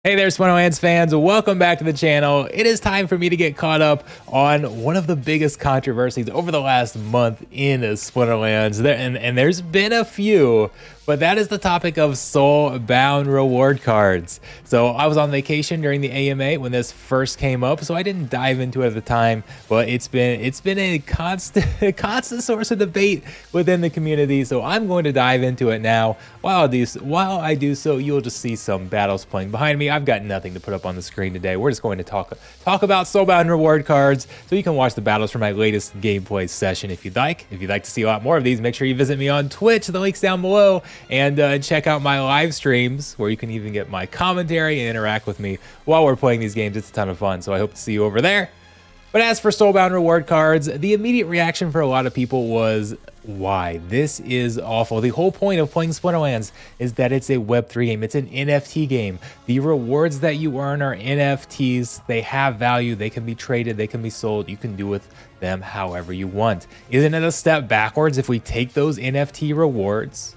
Hey there, Splinterlands fans. Welcome back to the channel. It is time for me to get caught up on one of the biggest controversies over the last month in Splinterlands. And there's been a few, but that is the topic of soulbound reward cards. So I was on vacation during the AMA when this first came up, so I didn't dive into it at the time, but it's been a constant source of debate within the community. So I'm going to dive into it now. While I do so, you'll just see some battles playing behind me. I've got nothing to put up on the screen today. We're just going to talk about soulbound reward cards, so you can watch the battles from my latest gameplay session if you'd like. If you'd like to see a lot more of these, make sure you visit me on Twitch. The link's down below, and check out my live streams where you can even get my commentary and interact with me while we're playing these games. It's a ton of fun, so I hope to see you over there. But as for soulbound reward cards, the immediate reaction for a lot of people was, why? This is awful. The whole point of playing Splinterlands is that it's a Web3 game. It's an NFT game. The rewards that you earn are NFTs. They have value. They can be traded. They can be sold. You can do with them however you want. Isn't it a step backwards if we take those NFT rewards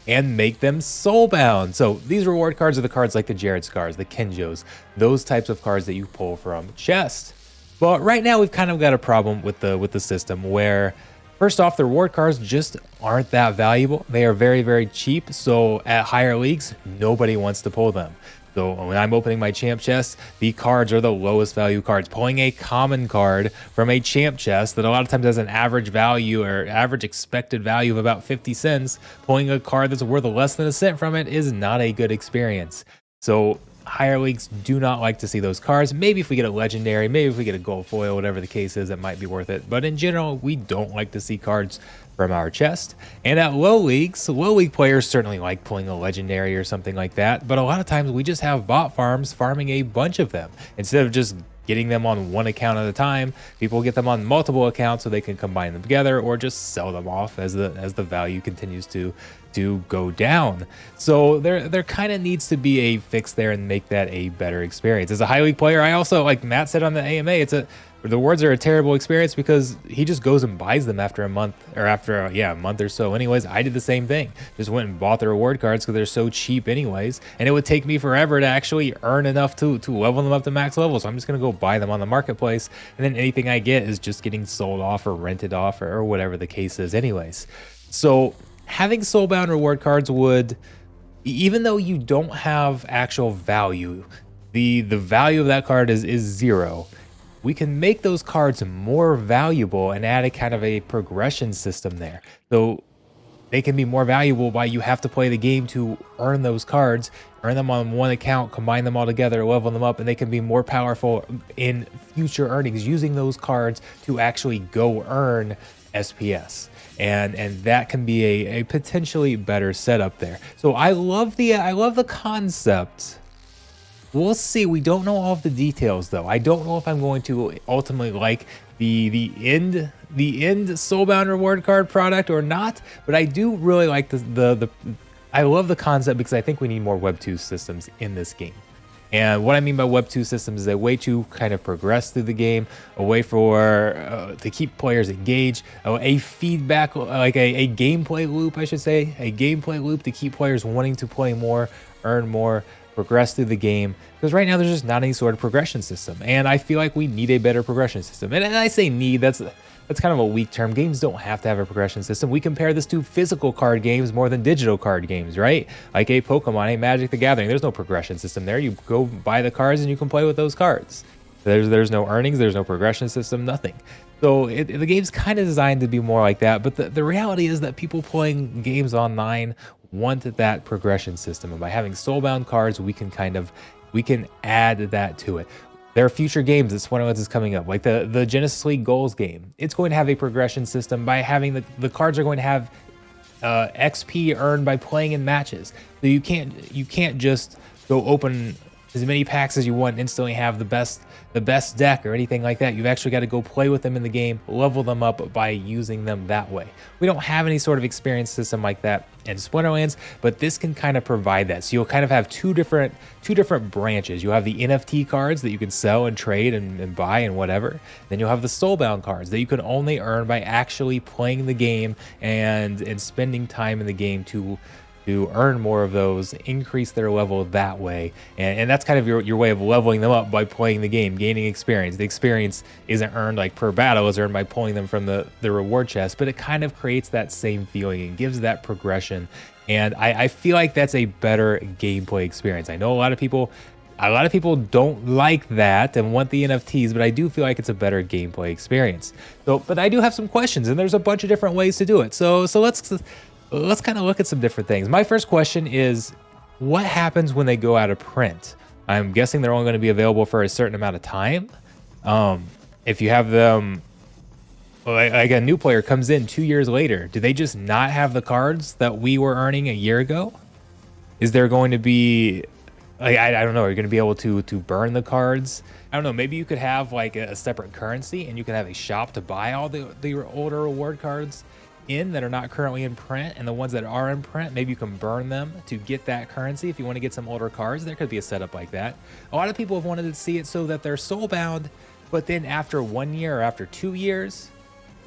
and make them soulbound? So these reward cards are the cards like the Jared Scars, the Kenjos, those types of cards that you pull from chest. But right now we've kind of got a problem with the system where, first off, the reward cards just aren't that valuable. They are very, very cheap. So at higher leagues, nobody wants to pull them. So when I'm opening my champ chest, the cards are the lowest value cards. Pulling a common card from a champ chest that a lot of times has an average value or average expected value of about 50 cents, pulling a card that's worth less than a cent from it is not a good experience. So higher leagues do not like to see those cards. Maybe if we get a legendary, maybe if we get a gold foil, whatever the case is, it might be worth it. But in general, we don't like to see cards from our chest. And at low leagues, low league players certainly like pulling a legendary or something like that. But a lot of times we just have bot farms farming a bunch of them. Instead of just getting them on one account at a time, people get them on multiple accounts so they can combine them together or just sell them off as the value continues to go down. So there kind of needs to be a fix there and make that a better experience. As a high league player, I also, like Matt said on the AMA, the rewards are a terrible experience because he just goes and buys them after a month or after a month or so. Anyways, I did the same thing. Just went and bought the reward cards because they're so cheap anyways, and it would take me forever to actually earn enough to level them up to max level. So I'm just gonna go buy them on the marketplace, and then anything I get is just getting sold off or rented off or whatever the case is anyways. So having soulbound reward cards would, even though you don't have actual value, the value of that card is zero. We can make those cards more valuable and add a kind of a progression system there. So they can be more valuable by you have to play the game to earn those cards, earn them on one account, combine them all together, level them up, and they can be more powerful in future earnings using those cards to actually go earn SPS. And that can be a potentially better setup there. So I love the concept. We'll see. We don't know all of the details though. I don't know if I'm going to ultimately like the end soulbound reward card product or not, but I do really like I love the concept because I think we need more Web 2 systems in this game. And what I mean by Web 2 systems is a way to kind of progress through the game, a way for to keep players engaged, a feedback, like a gameplay loop, I should say, a gameplay loop to keep players wanting to play more, earn more, progress through the game. Because right now there's just not any sort of progression system, and I feel like we need a better progression system. And I say need, that's kind of a weak term. Games don't have to have a progression system. We compare this to physical card games more than digital card games, right? Like a Pokemon, a Magic the Gathering. There's no progression system there. You go buy the cards and you can play with those cards. There's no earnings, there's no progression system, nothing. So the game's kind of designed to be more like that, but the reality is that people playing games online want that progression system, and by having soulbound cards, we can add that to it. There are future games that Splinterlands is coming up, like the Genesis League Goals game. It's going to have a progression system by having the cards are going to have XP earned by playing in matches. So you can't just go open as many packs as you want and instantly have the best deck or anything like that. You've actually got to go play with them in the game, level them up by using them that way. We don't have any sort of experience system like that in Splinterlands, but this can kind of provide that. So you'll kind of have two different branches. You'll have the NFT cards that you can sell and trade and buy and whatever. Then you'll have the soulbound cards that you can only earn by actually playing the game and spending time in the game to to earn more of those, increase their level that way. And that's kind of your way of leveling them up by playing the game, gaining experience. The experience isn't earned like per battle, it's earned by pulling them from the reward chest, but it kind of creates that same feeling and gives that progression. And I feel like that's a better gameplay experience. I know a lot of people don't like that and want the NFTs, but I do feel like it's a better gameplay experience. So, but I do have some questions, and there's a bunch of different ways to do it. So let's kind of look at some different things. My first question is, what happens when they go out of print? I'm guessing they're only going to be available for a certain amount of time. If you have them, like a new player comes in 2 years later, do they just not have the cards that we were earning a year ago? Is there going to be, like, I don't know, are you going to be able to burn the cards? I don't know, maybe you could have like a separate currency and you can have a shop to buy all the older reward cards in that are not currently in print, and the ones that are in print, maybe you can burn them to get that currency. If you want to get some older cards, there could be a setup like that. A lot of people have wanted to see it so that they're soulbound, but then after 1 year or after 2 years,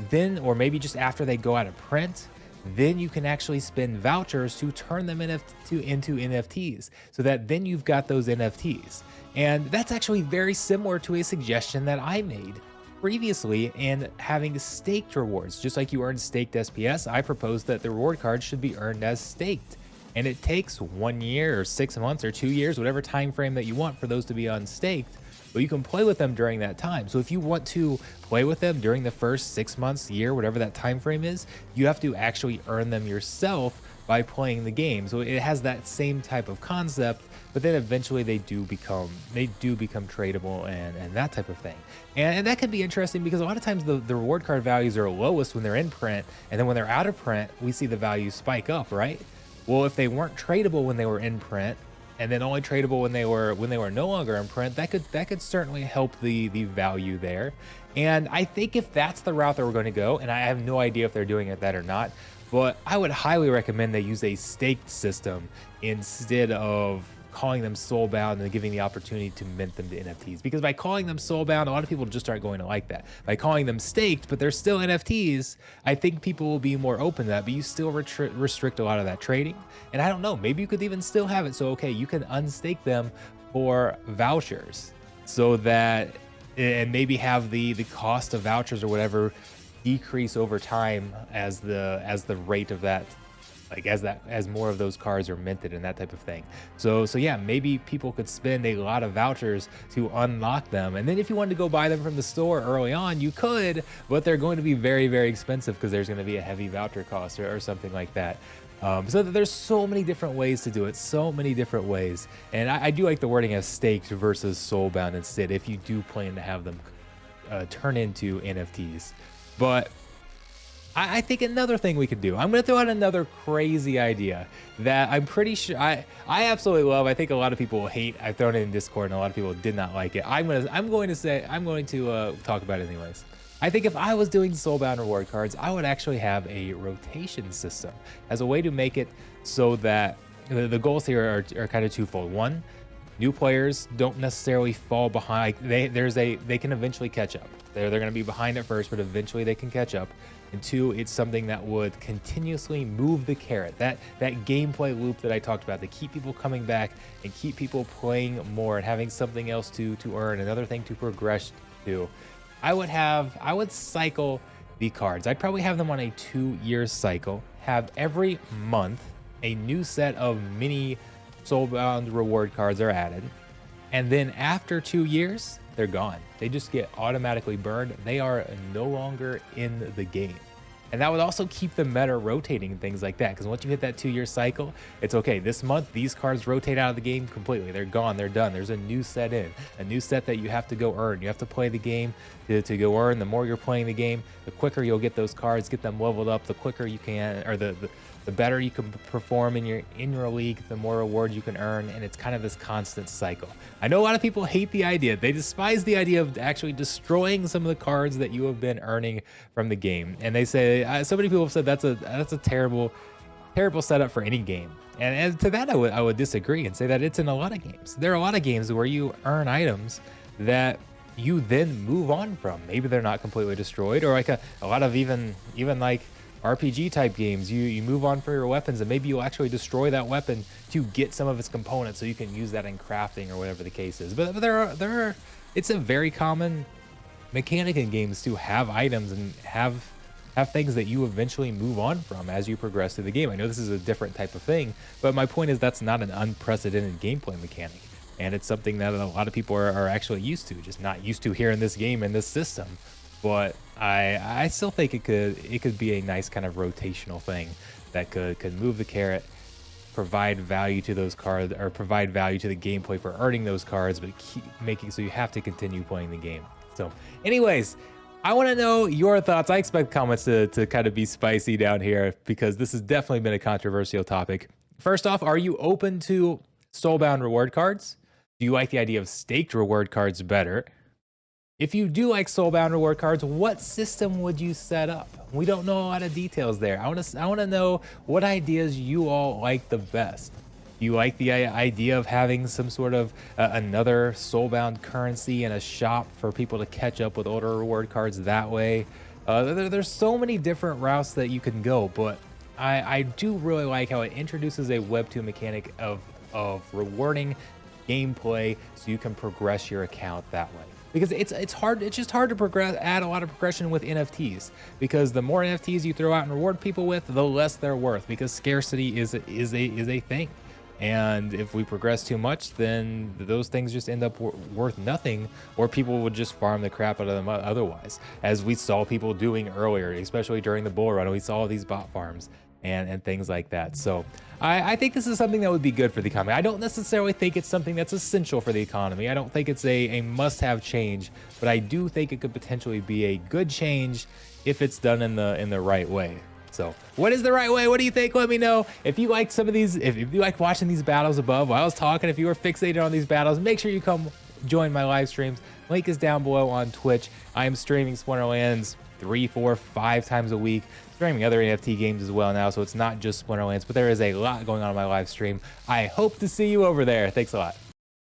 then, or maybe just after they go out of print, then you can actually spend vouchers to turn them into NFTs, so that then you've got those NFTs. And that's actually very similar to a suggestion that I made previously in having staked rewards. Just like you earn staked SPS, I proposed that the reward cards should be earned as staked. And it takes 1 year or 6 months or 2 years, whatever time frame that you want for those to be unstaked, but you can play with them during that time. So if you want to play with them during the first 6 months, year, whatever that time frame is, you have to actually earn them yourself by playing the game. So it has that same type of concept, but then eventually they do become tradable and that type of thing. And that can be interesting because a lot of times the reward card values are lowest when they're in print, and then when they're out of print, we see the values spike up, right? Well, if they weren't tradable when they were in print, and then only tradable when they were no longer in print, that could certainly help the value there. And I think if that's the route that we're going to go, and I have no idea if they're doing it that or not, but I would highly recommend they use a staked system instead of calling them soulbound and giving the opportunity to mint them to NFTs. Because by calling them soulbound, a lot of people just aren't going to like that. By calling them staked, but they're still NFTs, I think people will be more open to that, but you still restrict a lot of that trading. And I don't know, maybe you could even still have it so, okay, you can unstake them for vouchers, so that, and maybe have the cost of vouchers or whatever decrease over time as the rate of that, like as more of those cards are minted and that type of thing. So yeah, maybe people could spend a lot of vouchers to unlock them, and then if you wanted to go buy them from the store early on, you could, but they're going to be very, very expensive because there's going to be a heavy voucher cost or something like that. So there's so many different ways to do it, so many different ways. And I do like the wording as staked versus soulbound instead, if you do plan to have them turn into NFTs. But I think another thing we could do, I'm going to throw out another crazy idea that I'm pretty sure I absolutely love. I think a lot of people will hate. I've thrown it in Discord and a lot of people did not like it. I'm going to talk about it anyways. I think if I was doing soulbound reward cards, I would actually have a rotation system as a way to make it so that the goals here are kind of twofold. One, new players don't necessarily fall behind. They can eventually catch up. They're going to be behind at first, but eventually they can catch up. And two, it's something that would continuously move the carrot, that gameplay loop that I talked about, to keep people coming back and keep people playing more and having something else to earn, another thing to progress to. I would cycle the cards. I'd probably have them on a 2-year cycle, have every month a new set of mini soulbound reward cards are added, and then after 2 years, they're gone. They just get automatically burned. They are no longer in the game. And that would also keep the meta rotating and things like that, because once you hit that 2-year cycle, it's okay. This month, these cards rotate out of the game completely. They're gone. They're done. There's a new set in, a new set that you have to go earn. You have to play the game to go earn. The more you're playing the game, the quicker you'll get those cards, get them leveled up, the quicker you can, or the better you can perform in your league, the more rewards you can earn, and it's kind of this constant cycle. I know a lot of people hate the idea. They despise the idea of actually destroying some of the cards that you have been earning from the game, and they say, so many people have said that's a terrible setup for any game. And to that, I would disagree and say that it's in a lot of games. There are a lot of games where you earn items that you then move on from. Maybe they're not completely destroyed, or like a lot of even like RPG type games, you move on for your weapons, and maybe you'll actually destroy that weapon to get some of its components so you can use that in crafting or whatever the case is. But it's a very common mechanic in games to have items and have things that you eventually move on from as you progress through the game. I know this is a different type of thing, but my point is that's not an unprecedented gameplay mechanic. And it's something that a lot of people are actually used to, just not used to here in this game, in this system. But I still think it could be a nice kind of rotational thing that could move the carrot, provide value to those cards, or provide value to the gameplay for earning those cards, but keep making so you have to continue playing the game. So anyways, I want to know your thoughts. I expect comments to kind of be spicy down here because this has definitely been a controversial topic. First off, are you open to soulbound reward cards? Do you like the idea of staked reward cards better? If you do like soulbound reward cards, what system would you set up? We don't know a lot of details there. I want to know what ideas you all like the best. Do you like the idea of having some sort of another soulbound currency in a shop for people to catch up with older reward cards that way? There's so many different routes that you can go, but I do really like how it introduces a Web 2 mechanic of rewarding gameplay so you can progress your account that way. Because it's just hard to add a lot of progression with NFTs, because the more NFTs you throw out and reward people with, the less they're worth, because scarcity is a thing. And if we progress too much, then those things just end up worth nothing, or people would just farm the crap out of them otherwise, as we saw people doing earlier, especially during the bull run. We saw these bot farms and things like that. So I think this is something that would be good for the economy. I don't necessarily think it's something that's essential for the economy. I don't think it's a must-have change, but I do think it could potentially be a good change if it's done in the right way. So what is the right way? What do you think? Let me know. If you like some of these, if you like watching these battles above while I was talking, if you were fixated on these battles, make sure you come join my live streams. Link is down below on Twitch. I am streaming Splinterlands 3, 4, 5 times a week. Streaming other NFT games as well now, so it's not just Splinterlands, but there is a lot going on in my live stream. I hope to see you over there. Thanks a lot.